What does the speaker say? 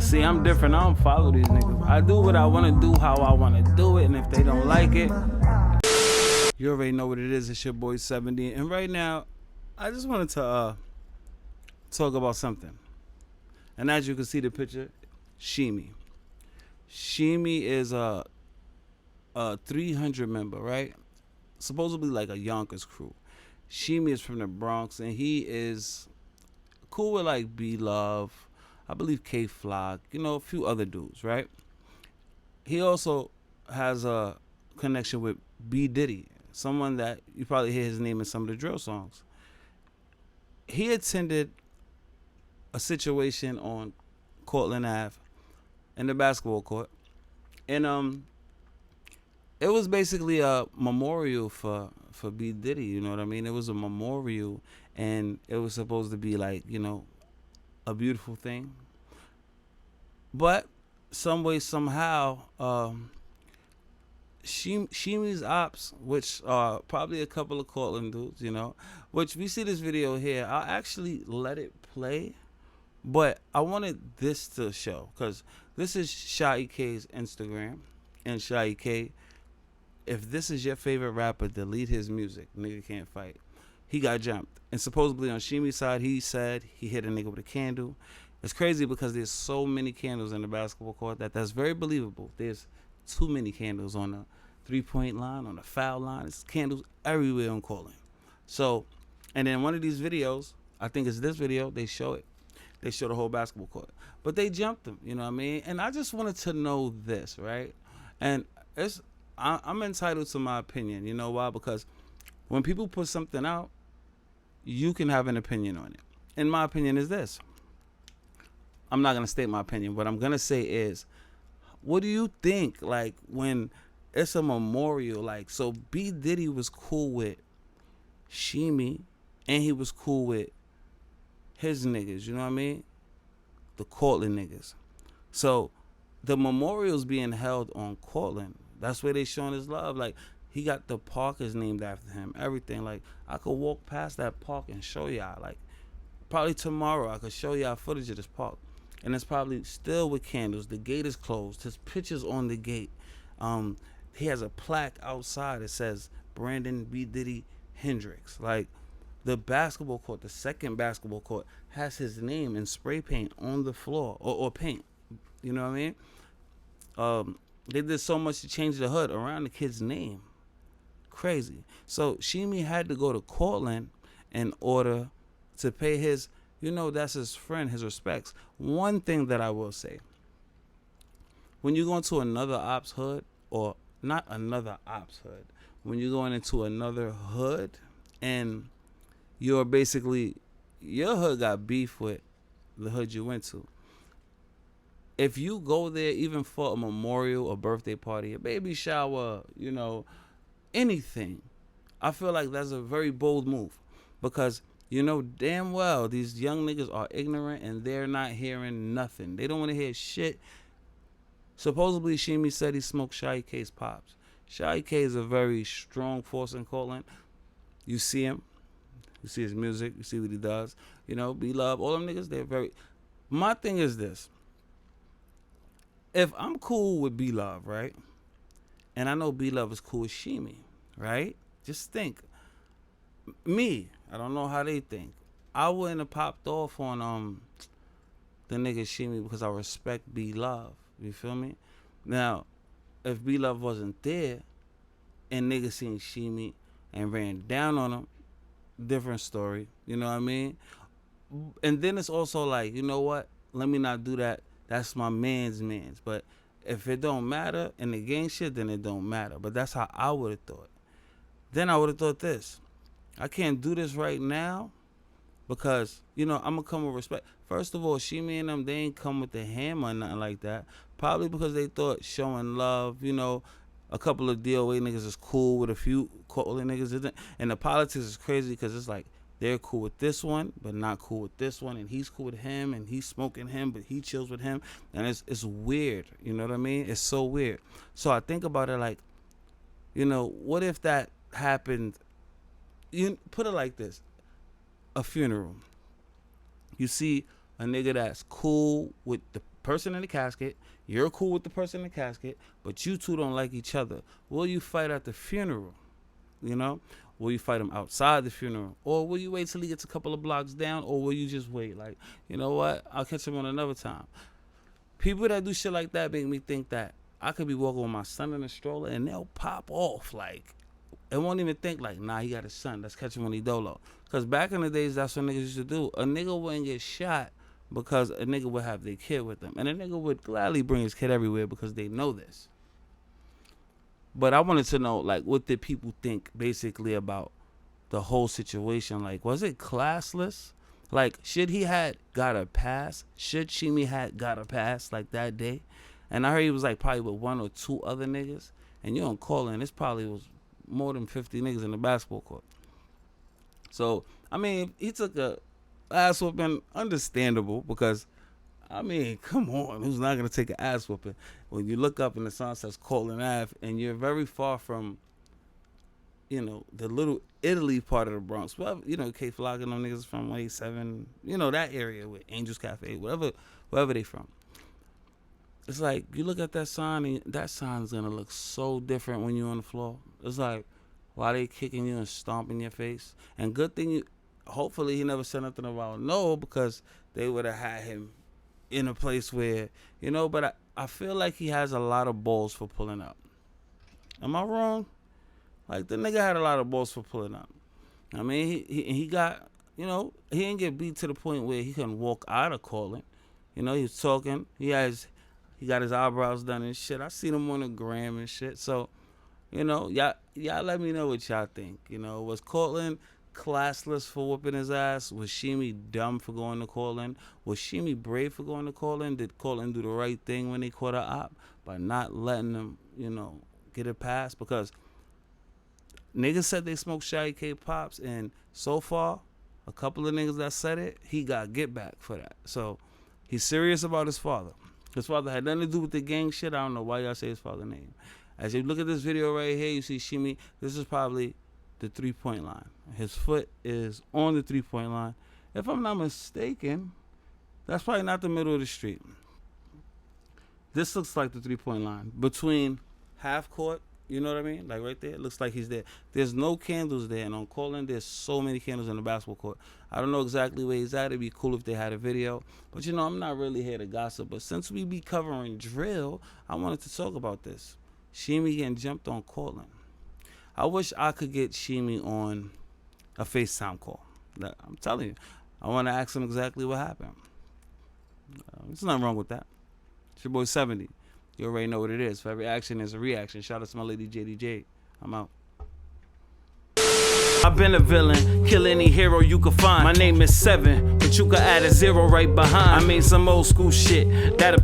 See, I'm different. I don't follow these niggas. I do what I want to do, how I want to do it, and if they don't like it, you already know what it is. It's your boy 70, and right now, I just wanted to talk about something. And as you can see the picture, Sheemy. Sheemy is a 300 member, right? Supposedly like a Yonkers crew. Sheemy is from the Bronx, and he is cool with like B Love, I believe K Flock, you know, a few other dudes, right? He also has a connection with B Diddy, someone that you probably hear his name in some of the drill songs. He attended a situation on Courtlandt Ave in the basketball court, and it was basically a memorial for B Diddy. You know what I mean? It was a memorial, and it was supposed to be like, you know, a beautiful thing. But some way, somehow, Sheemy's ops, which are probably a couple of Courtlandt dudes, you know, which we see this video here. I'll actually let it play, but I wanted this to show, because this is Shy K's Instagram, and Shy K, if this is your favorite rapper, delete his music. Nigga can't fight. He got jumped, and supposedly on Sheemy's side, he said he hit a nigga with a candle. It's crazy because there's so many candles in the basketball court that's very believable. There's too many candles on the 3-point line, on the foul line. There's candles everywhere on Courtlandt. So, and then one of these videos, I think it's this video, they show it. They show the whole basketball court. But they jumped him, you know what I mean? And I just wanted to know this, right? And I'm entitled to my opinion. You know why? Because when people put something out, you can have an opinion on it. And my opinion is this. I'm not going to state my opinion. What I'm going to say is, what do you think, like, when it's a memorial? Like, so B Diddy was cool with Sheemy, and he was cool with his niggas, you know what I mean? The Courtlandt niggas. So the memorial's being held on Courtlandt. That's where they showing his love. Like, he got the park is named after him, everything. Like, I could walk past that park and show y'all. Like, probably tomorrow I could show y'all footage of this park. And it's probably still with candles. The gate is closed. His picture's on the gate. He has a plaque outside that says Brandon B. Diddy Hendrix. Like, the basketball court, the second basketball court, has his name in spray paint on the floor, or paint. You know what I mean? They did so much to change the hood around the kid's name. Crazy. So Sheemy had to go to Courtlandt in order to pay his, you know, that's his friend, his respects. One thing that I will say, when you go into another ops hood, or not another ops hood, when you're going into another hood and you're basically, your hood got beef with the hood you went to. If you go there even for a memorial, a birthday party, a baby shower, you know, anything, I feel like that's a very bold move, because you know damn well these young niggas are ignorant and they're not hearing nothing. They don't want to hear shit. Supposedly Sheemy said he smoked Shy K's pops. Shy K is a very strong force in Courtlandt. You see him, you see his music, you see what he does. You know, B Love, all them niggas, they're very. My thing is this. If I'm cool with B Love, right? And I know B Love is cool with Sheemy, right? Just think. Me, I don't know how they think. I wouldn't have popped off on the nigga Sheemy because I respect B Love. You feel me? Now, if B Love wasn't there and niggas seen Sheemy and ran down on him, different story. You know what I mean? And then it's also like, you know what? Let me not do that. That's my man's. But if it don't matter in the gang shit, then it don't matter. But that's how I would have thought. Then I would have thought this. I can't do this right now because, you know, I'm going to come with respect. First of all, Sheemy and them, they ain't come with the hammer or nothing like that. Probably because they thought showing love, you know, a couple of DOA niggas is cool with a few Courtlandt niggas isn't. And the politics is crazy because it's like they're cool with this one, but not cool with this one. And he's cool with him, and he's smoking him, but he chills with him. And it's weird. You know what I mean? It's so weird. So I think about it like, you know, what if that happened? You put it like this. A funeral. You see a nigga that's cool with the person in the casket. You're cool with the person in the casket, but you two don't like each other. Will you fight at the funeral? You know? Will you fight him outside the funeral? Or will you wait till he gets a couple of blocks down? Or will you just wait? Like, you know what? I'll catch him on another time. People that do shit like that make me think that I could be walking with my son in a stroller and they'll pop off. Like, and won't even think like, nah, he got a son. Let's catch him when he dolo. Because back in the days, that's what niggas used to do. A nigga wouldn't get shot because a nigga would have their kid with them. And a nigga would gladly bring his kid everywhere because they know this. But I wanted to know, like, what did people think basically about the whole situation? Like, was it classless? Like, should he had got a pass? Should Sheemy had got a pass like that day? And I heard he was like probably with 1 or 2 other niggas. And you don't call in, this probably was more than 50 niggas in the basketball court. So, I mean, he took a ass whooping, understandable, because, I mean, come on, who's not going to take an ass whooping? When you look up and the sign says Courtlandt Ave, and you're very far from, you know, the little Italy part of the Bronx. Well, you know, K Flock and them niggas from 187, you know, that area with Angels Cafe, wherever they from. It's like, you look at that sign, and that sign is going to look so different when you're on the floor. It's like, why they kicking you and stomping your face? And good thing hopefully he never said nothing about no, because they would have had him in a place where, you know, but I feel like he has a lot of balls for pulling up. Am I wrong? Like, the nigga had a lot of balls for pulling up. I mean, he got, you know, he didn't get beat to the point where he couldn't walk out of Courtlandt. You know, he was talking. He got his eyebrows done and shit. I seen him on the gram and shit. So, you know, y'all let me know what y'all think. You know, was Courtlandt classless for whooping his ass? Was Sheemy dumb for going to Courtlandt? Was Sheemy brave for going to Courtlandt? Did Courtlandt do the right thing when they caught a op by not letting them, you know, get a pass? Because niggas said they smoked Shaggy K Pops, and so far, a couple of niggas that said it, he got get back for that. So he's serious about his father. His father had nothing to do with the gang shit. I don't know why y'all say his father's name. As you look at this video right here, you see Sheemy. This is probably the 3-point line. His foot is on the 3-point line. If I'm not mistaken, that's probably not the middle of the street. This looks like the 3-point line. Between half court, you know what I mean? Like right there, it looks like he's there. There's no candles there, and on Courtlandt, there's so many candles in the basketball court. I don't know exactly where he's at. It'd be cool if they had a video. But, you know, I'm not really here to gossip. But since we be covering drill, I wanted to talk about this. Sheemy getting jumped on Courtlandt. I wish I could get Sheemy on a FaceTime call. I'm telling you, I want to ask him exactly what happened. There's nothing wrong with that. It's your boy 70. You already know what it is. For every action, there's a reaction. Shout out to my lady JDJ. I'm out. I've been a villain, kill any hero you can find. My name is 7, but you can add a 0 right behind. I mean some old school shit that'll